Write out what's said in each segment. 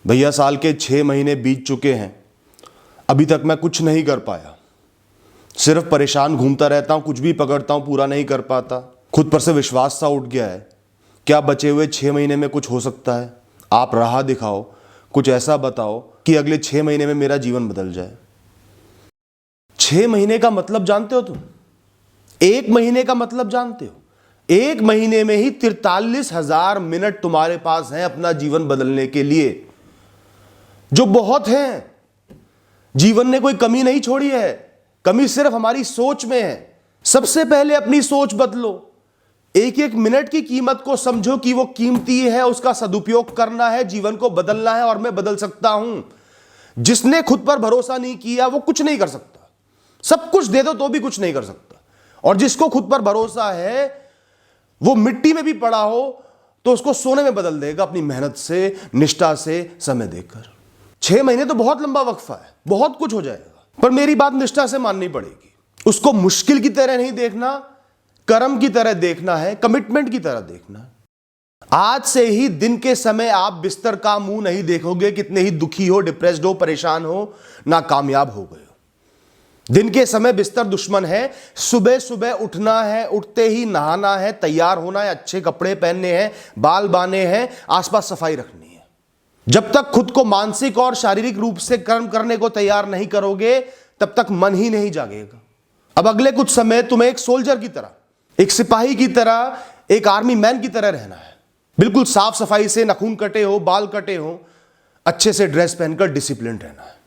भैया साल के 6 महीने बीत चुके हैं, अभी तक मैं कुछ नहीं कर पाया। सिर्फ परेशान घूमता रहता हूँ, कुछ भी पकड़ता हूँ पूरा नहीं कर पाता। खुद पर से विश्वास सा उठ गया है। क्या बचे हुए 6 महीने में कुछ हो सकता है? आप राह दिखाओ, कुछ ऐसा बताओ कि अगले 6 महीने में मेरा जीवन बदल जाए। 6 महीने का मतलब जानते हो तुम? 1 महीने का मतलब जानते हो? 1 महीने में ही 43,000 मिनट तुम्हारे पास हैं अपना जीवन बदलने के लिए, जो बहुत हैं। जीवन ने कोई कमी नहीं छोड़ी है, कमी सिर्फ हमारी सोच में है। सबसे पहले अपनी सोच बदलो। 1-1 मिनट की कीमत को समझो कि वो कीमती है, उसका सदुपयोग करना है, जीवन को बदलना है। और मैं बदल सकता हूं। जिसने खुद पर भरोसा नहीं किया वो कुछ नहीं कर सकता। सब कुछ दे दो तो भी कुछ नहीं कर सकता। और जिसको खुद पर भरोसा है वो मिट्टी में भी पड़ा हो तो उसको सोने में बदल देगा, अपनी मेहनत से, निष्ठा से, समय देकर। 6 महीने तो बहुत लंबा वक्फा है, बहुत कुछ हो जाएगा। पर मेरी बात निष्ठा से माननी पड़ेगी। उसको मुश्किल की तरह नहीं देखना, कर्म की तरह देखना है, कमिटमेंट की तरह देखना है। आज से ही दिन के समय आप बिस्तर का मुंह नहीं देखोगे, कितने ही दुखी हो, डिप्रेस्ड हो, परेशान हो, नाकामयाब हो गए हो। दिन के समय बिस्तर दुश्मन है। सुबह सुबह उठना है, उठते ही नहाना है, तैयार होना है, अच्छे कपड़े पहनने हैं, बाल बांधने हैं, आसपास सफाई रखनी है। जब तक खुद को मानसिक और शारीरिक रूप से कर्म करने को तैयार नहीं करोगे तब तक मन ही नहीं जागेगा। अब अगले कुछ समय तुम्हें एक सोल्जर की तरह, एक सिपाही की तरह, एक आर्मी मैन की तरह रहना है। बिल्कुल साफ सफाई से, नाखून कटे हो, बाल कटे हो, अच्छे से ड्रेस पहनकर डिसिप्लिन रहना है।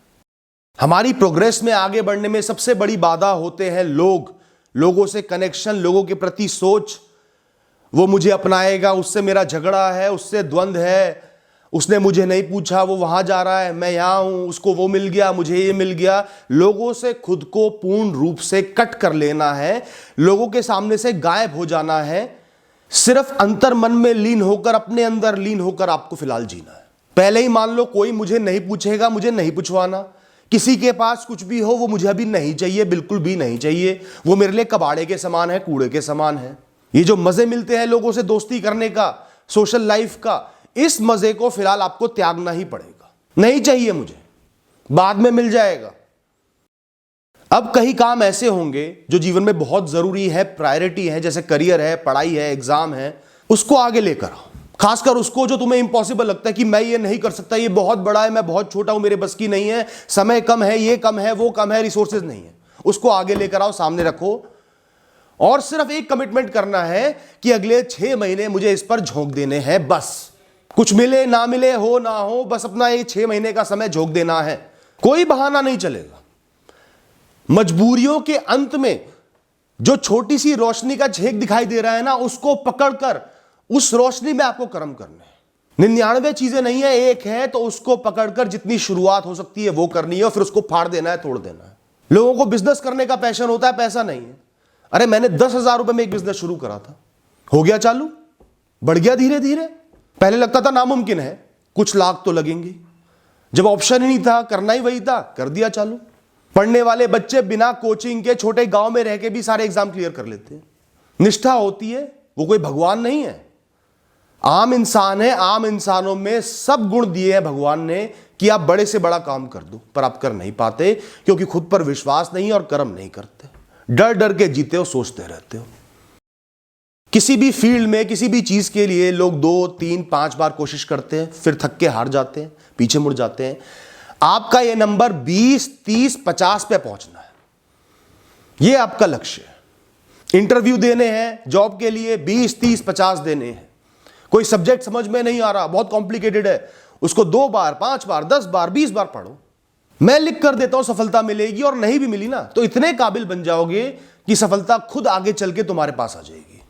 हमारी प्रोग्रेस में, आगे बढ़ने में सबसे बड़ी बाधा होते हैं लोग, लोगों से कनेक्शन, लोगों के प्रति सोच। वो मुझे अपनाएगा, उससे मेरा झगड़ा है, उससे द्वंद्व है, उसने मुझे नहीं पूछा, वो वहां जा रहा है, मैं यहां हूं, उसको वो मिल गया, मुझे ये मिल गया। लोगों से खुद को पूर्ण रूप से कट कर लेना है, लोगों के सामने से गायब हो जाना है। सिर्फ अंतर मन में लीन होकर, अपने अंदर लीन होकर आपको फिलहाल जीना है। पहले ही मान लो कोई मुझे नहीं पूछेगा, मुझे नहीं पूछवाना। किसी के पास कुछ भी हो वो मुझे अभी नहीं चाहिए, बिल्कुल भी नहीं चाहिए। वो मेरे लिए कबाड़े के समान है, कूड़े के समान है। ये जो मजे मिलते हैं लोगों से दोस्ती करने का, सोशल लाइफ का, इस मजे को फिलहाल आपको त्यागना ही पड़ेगा। नहीं चाहिए मुझे, बाद में मिल जाएगा। अब कई काम ऐसे होंगे जो जीवन में बहुत जरूरी है, प्रायोरिटी है, जैसे करियर है, पढ़ाई है, एग्जाम है, उसको आगे लेकर आओ। खासकर उसको जो तुम्हें इंपॉसिबल लगता है कि मैं ये नहीं कर सकता, ये बहुत बड़ा है, मैं बहुत छोटा हूं, मेरे बस की नहीं है, समय कम है, ये कम है, वो कम है, रिसोर्सेज नहीं है। उसको आगे लेकर आओ, सामने रखो। और सिर्फ एक कमिटमेंट करना है कि अगले 6 महीने मुझे इस पर झोंक देने हैं। बस कुछ मिले ना मिले, हो ना हो, बस अपना ये 6 महीने का समय झोंक देना है। कोई बहाना नहीं चलेगा। मजबूरियों के अंत में जो छोटी सी रोशनी का झेक दिखाई दे रहा है ना, उसको पकड़कर उस रोशनी में आपको कर्म करना है। 99 चीजें नहीं है, एक है, तो उसको पकड़कर जितनी शुरुआत हो सकती है वो करनी है, और फिर उसको फाड़ देना है, तोड़ देना है। लोगों को बिजनेस करने का पैशन होता है, पैसा नहीं है। अरे मैंने 10,000 रुपए में एक बिजनेस शुरू करा था, हो गया चालू, बढ़ गया धीरे धीरे। पहले लगता था नामुमकिन है, कुछ लाख तो लगेंगे। जब ऑप्शन ही नहीं था, करना ही वही था, कर दिया चालू। पढ़ने वाले बच्चे बिना कोचिंग के छोटे गांव में रह के भी सारे एग्जाम क्लियर कर लेते हैं। निष्ठा होती है, वो कोई भगवान नहीं है, आम इंसान है। आम इंसानों में सब गुण दिए हैं भगवान ने कि आप बड़े से बड़ा काम कर दो, पर आप कर नहीं पाते क्योंकि खुद पर विश्वास नहीं और कर्म नहीं करते। डर डर के जीते हो, सोचते रहते हो। किसी भी फील्ड में, किसी भी चीज के लिए लोग 2, 3, 5 बार कोशिश करते हैं, फिर थक के हार जाते हैं, पीछे मुड़ जाते हैं। आपका यह नंबर 20, 30, 50 पे पहुंचना है, यह आपका लक्ष्य है। इंटरव्यू देने हैं जॉब के लिए, 20, 30, 50 देने हैं। कोई सब्जेक्ट समझ में नहीं आ रहा, बहुत कॉम्प्लिकेटेड है, उसको 2 बार, 5 बार, 10 बार, 20 बार पढ़ो। मैं लिख कर देता हूं सफलता मिलेगी, और नहीं भी मिली ना तो इतने काबिल बन जाओगे कि सफलता खुद आगे चल के तुम्हारे पास आ जाएगी।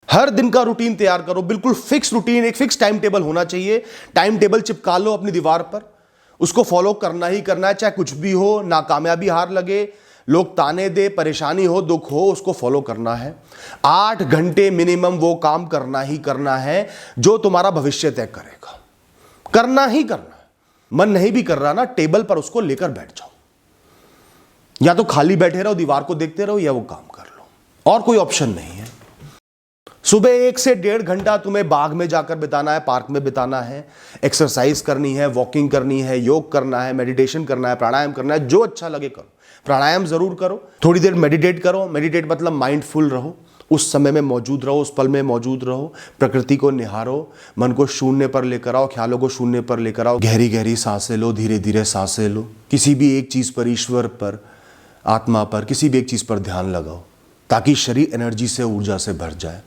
हर दिन का रूटीन तैयार करो, बिल्कुल फिक्स रूटीन, एक फिक्स टाइम टेबल होना चाहिए। टाइम टेबल चिपका लो अपनी दीवार पर, उसको फॉलो करना ही करना है, चाहे कुछ भी हो, नाकामयाबी, हार लगे, लोग ताने दे, परेशानी हो, दुख हो, उसको फॉलो करना है। 8 घंटे मिनिमम वो काम करना ही करना है जो तुम्हारा भविष्य तय करेगा। करना ही करना है। मन नहीं भी कर रहा ना, टेबल पर उसको लेकर बैठ जाओ। या तो खाली बैठे रहो, दीवार को देखते रहो, या वो काम कर लो, और कोई ऑप्शन नहीं है। सुबह 1 से 1.5 घंटा तुम्हें बाग में जाकर बिताना है, पार्क में बिताना है, एक्सरसाइज करनी है, वॉकिंग करनी है, योग करना है, मेडिटेशन करना है, प्राणायाम करना है, जो अच्छा लगे करो। प्राणायाम जरूर करो, थोड़ी देर मेडिटेट करो। मेडिटेट मतलब माइंडफुल रहो, उस समय में मौजूद रहो, उस पल में मौजूद रहो, प्रकृति को निहारो, मन को शून्य पर लेकर आओ, ख्यालों को शून्य पर लेकर आओ, गहरी गहरी सांसें लो, धीरे धीरे सांसें लो। किसी भी एक चीज पर, ईश्वर पर, आत्मा पर, किसी भी एक चीज पर ध्यान लगाओ ताकि शरीर एनर्जी से, ऊर्जा से भर जाए।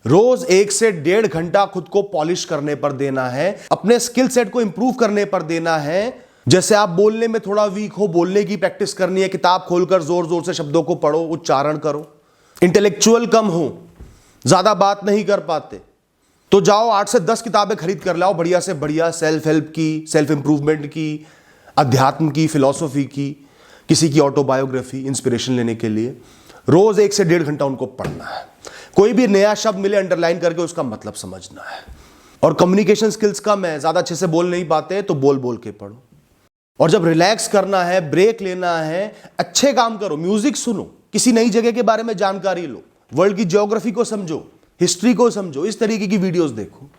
रोज 1 से 1.5 घंटा खुद को पॉलिश करने पर देना है, अपने स्किल सेट को इंप्रूव करने पर देना है। जैसे आप बोलने में थोड़ा वीक हो, बोलने की प्रैक्टिस करनी है, किताब खोलकर जोर जोर से शब्दों को पढ़ो, उच्चारण करो। इंटेलेक्चुअल कम हो, ज्यादा बात नहीं कर पाते, तो जाओ 8 से 10 किताबें खरीद कर लाओ, बढ़िया से बढ़िया, सेल्फ हेल्प की, सेल्फ इंप्रूवमेंट की, अध्यात्म की, फिलॉसफी की, किसी की ऑटोबायोग्राफी, इंस्पिरेशन लेने के लिए। रोज 1 से 1.5 घंटा उनको पढ़ना है। कोई भी नया शब्द मिले, अंडरलाइन करके उसका मतलब समझना है। और कम्युनिकेशन स्किल्स कम है, ज्यादा अच्छे से बोल नहीं पाते, तो बोल बोल के पढ़ो। और जब रिलैक्स करना है, ब्रेक लेना है, अच्छे काम करो, म्यूजिक सुनो, किसी नई जगह के बारे में जानकारी लो, वर्ल्ड की ज्योग्राफी को समझो, हिस्ट्री को समझो, इस तरीके की वीडियोस देखो।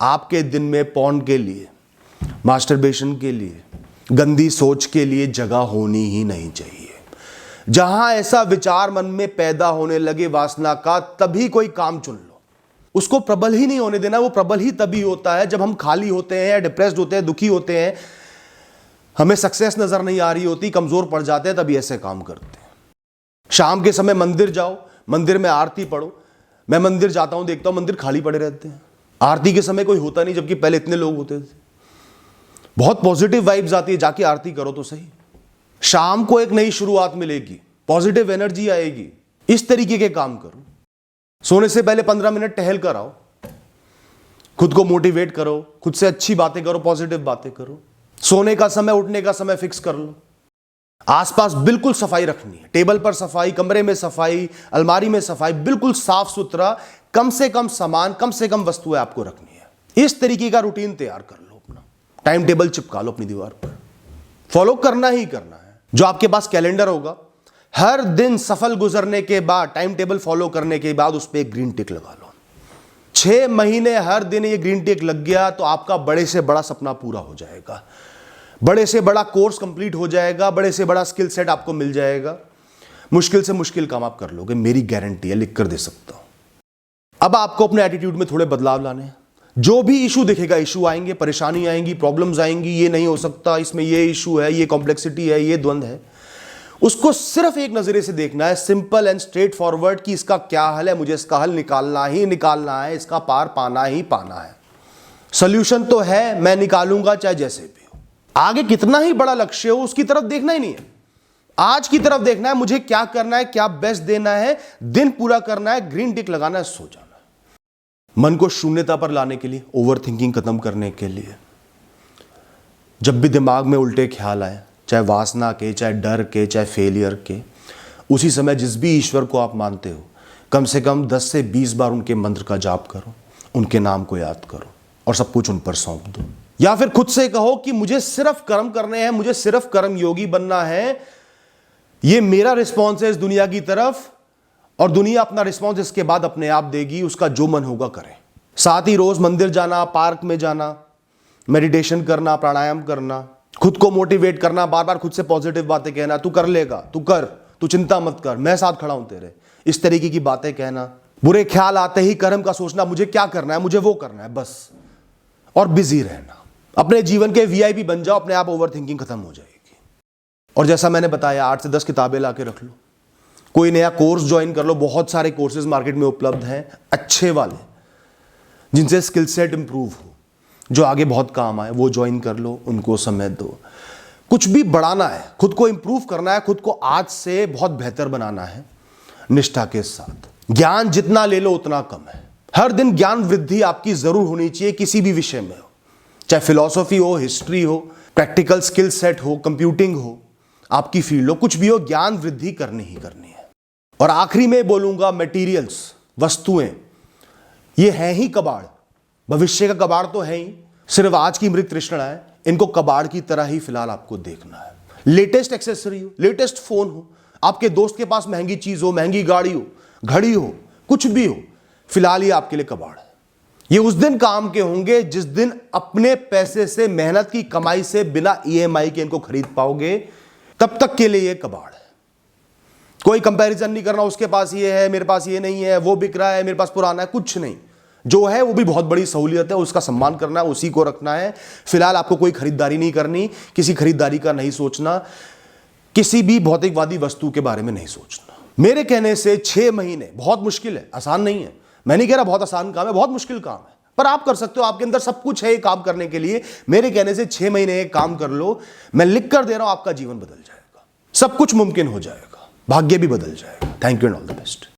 आपके दिन में पॉर्न के लिए, मास्टरबेशन के लिए, गंदी सोच के लिए जगह होनी ही नहीं चाहिए। जहां ऐसा विचार मन में पैदा होने लगे वासना का, तभी कोई काम चुन लो। उसको प्रबल ही नहीं होने देना। वो प्रबल ही तभी होता है जब हम खाली होते हैं, डिप्रेस्ड होते हैं, दुखी होते हैं, हमें सक्सेस नजर नहीं आ रही होती, कमजोर पड़ जाते हैं, तभी ऐसे काम करते हैं। शाम के समय मंदिर जाओ, मंदिर में आरती पढ़ो। मैं मंदिर जाता हूं, देखता हूं मंदिर खाली पड़े रहते हैं, आरती के समय कोई होता नहीं, जबकि पहले इतने लोग होते थे। बहुत पॉजिटिव वाइब्स आती है, जाके आरती करो तो सही। शाम को एक नई शुरुआत मिलेगी, पॉजिटिव एनर्जी आएगी। इस तरीके के काम करो। सोने से पहले 15 मिनट टहल कर आओ, खुद को मोटिवेट करो, खुद से अच्छी बातें करो, पॉजिटिव बातें करो। सोने का समय, उठने का समय फिक्स कर लो। आसपास बिल्कुल सफाई रखनी है, टेबल पर सफाई, कमरे में सफाई, अलमारी में सफाई, बिल्कुल साफ सुथरा, कम से कम सामान, कम से कम वस्तुएं आपको रखनी है। इस तरीके का रूटीन तैयार कर लो, अपना टाइम टेबल चिपका लो अपनी दीवार पर। फॉलो करना ही करना है। जो आपके पास कैलेंडर होगा, हर दिन सफल गुजरने के बाद, टाइम टेबल फॉलो करने के बाद उस पर एक ग्रीन टिक लगा लो। 6 महीने हर दिन ये ग्रीन टिक लग गया तो आपका बड़े से बड़ा सपना पूरा हो जाएगा, बड़े से बड़ा कोर्स कंप्लीट हो जाएगा, बड़े से बड़ा स्किल सेट आपको मिल जाएगा। मुश्किल से मुश्किल काम आप कर लोगे, मेरी गारंटी है, लिख कर दे सकता हूं। अब आपको अपने एटीट्यूड में थोड़े बदलाव लाने हैं। जो भी इशू दिखेगा, इशू आएंगे, परेशानी आएंगी, प्रॉब्लम्स आएंगी, ये नहीं हो सकता, इसमें ये इशू है, ये कॉम्प्लेक्सिटी है, ये द्वंद है, उसको सिर्फ एक नजरिए से देखना है, सिंपल एंड स्ट्रेट फॉरवर्ड, कि इसका क्या हल है, मुझे इसका हल निकालना ही निकालना है, इसका पार पाना ही पाना है। सोल्यूशन तो है, मैं निकालूंगा चाहे जैसे भी हो। आगे कितना ही बड़ा लक्ष्य हो, उसकी तरफ देखना ही नहीं है, आज की तरफ देखना है, मुझे क्या करना है, क्या बेस्ट देना है, दिन पूरा करना है, ग्रीन टिक लगाना है, सो जाना है। मन को शून्यता पर लाने के लिए, ओवर थिंकिंग खत्म करने के लिए, जब भी दिमाग में उल्टे ख्याल आए, चाहे वासना के, चाहे डर के, चाहे फेलियर के, उसी समय जिस भी ईश्वर को आप मानते हो, कम से कम 10 से 20 बार उनके मंत्र का जाप करो, उनके नाम को याद करो और सब कुछ उन पर सौंप दो। या फिर खुद से कहो कि मुझे सिर्फ कर्म करने हैं, मुझे सिर्फ कर्म योगी बनना है, ये मेरा रिस्पॉन्स है इस दुनिया की तरफ, और दुनिया अपना रिस्पॉन्स इसके बाद अपने आप देगी, उसका जो मन होगा करें। साथ ही रोज मंदिर जाना, पार्क में जाना, मेडिटेशन करना, प्राणायाम करना, खुद को मोटिवेट करना, बार बार खुद से पॉजिटिव बातें कहना, तू कर लेगा, तू कर, तू चिंता मत कर, मैं साथ खड़ा हूं तेरे, इस तरीके की बातें कहना। बुरे ख्याल आते ही कर्म का सोचना, मुझे क्या करना है, मुझे वो करना है बस, और बिजी रहना। अपने जीवन के वीआईपी बन जाओ, अपने आप ओवर थिंकिंग खत्म हो जाएगी। और जैसा मैंने बताया, 8 से 10 किताबें ला के रख लो, कोई नया कोर्स ज्वाइन कर लो, बहुत सारे कोर्सेज मार्केट में उपलब्ध हैं, अच्छे वाले, जिनसे स्किल सेट इंप्रूव हो, जो आगे बहुत काम आए, वो ज्वाइन कर लो, उनको समय दो। कुछ भी बढ़ाना है, खुद को इंप्रूव करना है, खुद को आज से बहुत बेहतर बनाना है, निष्ठा के साथ। ज्ञान जितना ले लो उतना कम है। हर दिन ज्ञान वृद्धि आपकी जरूर होनी चाहिए, किसी भी विषय में हो, चाहे फिलॉसफी हो, हिस्ट्री हो, प्रैक्टिकल स्किल सेट हो, कंप्यूटिंग हो, आपकी फील्ड हो, कुछ भी हो, ज्ञान वृद्धि करनी ही करनी है। और आखिरी में बोलूंगा, मटेरियल्स, वस्तुएं, ये है ही कबाड़, भविष्य का कबाड़ तो है ही, सिर्फ आज की मृत तृष्णा है, इनको कबाड़ की तरह ही फिलहाल आपको देखना है। लेटेस्ट एक्सेसरी हो, लेटेस्ट फोन हो, आपके दोस्त के पास महंगी चीज हो, महंगी गाड़ी हो, घड़ी हो, कुछ भी हो, फिलहाल ये आपके लिए कबाड़ है। ये उस दिन काम के होंगे जिस दिन अपने पैसे से, मेहनत की कमाई से, बिना ईएमआई के इनको खरीद पाओगे। तब तक के लिए ये कबाड़ है। कोई कंपैरिजन नहीं करना, उसके पास ये है मेरे पास ये नहीं है, वो बिक रहा है मेरे पास पुराना है, कुछ नहीं। जो है वो भी बहुत बड़ी सहूलियत है, उसका सम्मान करना है, उसी को रखना है। फिलहाल आपको कोई खरीदारी नहीं करनी, किसी खरीदारी का नहीं सोचना, किसी भी भौतिकवादी वस्तु के बारे में नहीं सोचना। मेरे कहने से 6 महीने बहुत मुश्किल है, आसान नहीं है। मैं नहीं कह रहा बहुत आसान काम है, बहुत मुश्किल काम है, पर आप कर सकते हो। आपके अंदर सब कुछ है ये काम करने के लिए। मेरे कहने से 6 महीने एक काम कर लो, मैं लिख कर दे रहा हूं, आपका जीवन बदल जाएगा, सब कुछ मुमकिन हो जाएगा, भाग्य भी बदल जाएगा। Thank you and all the best.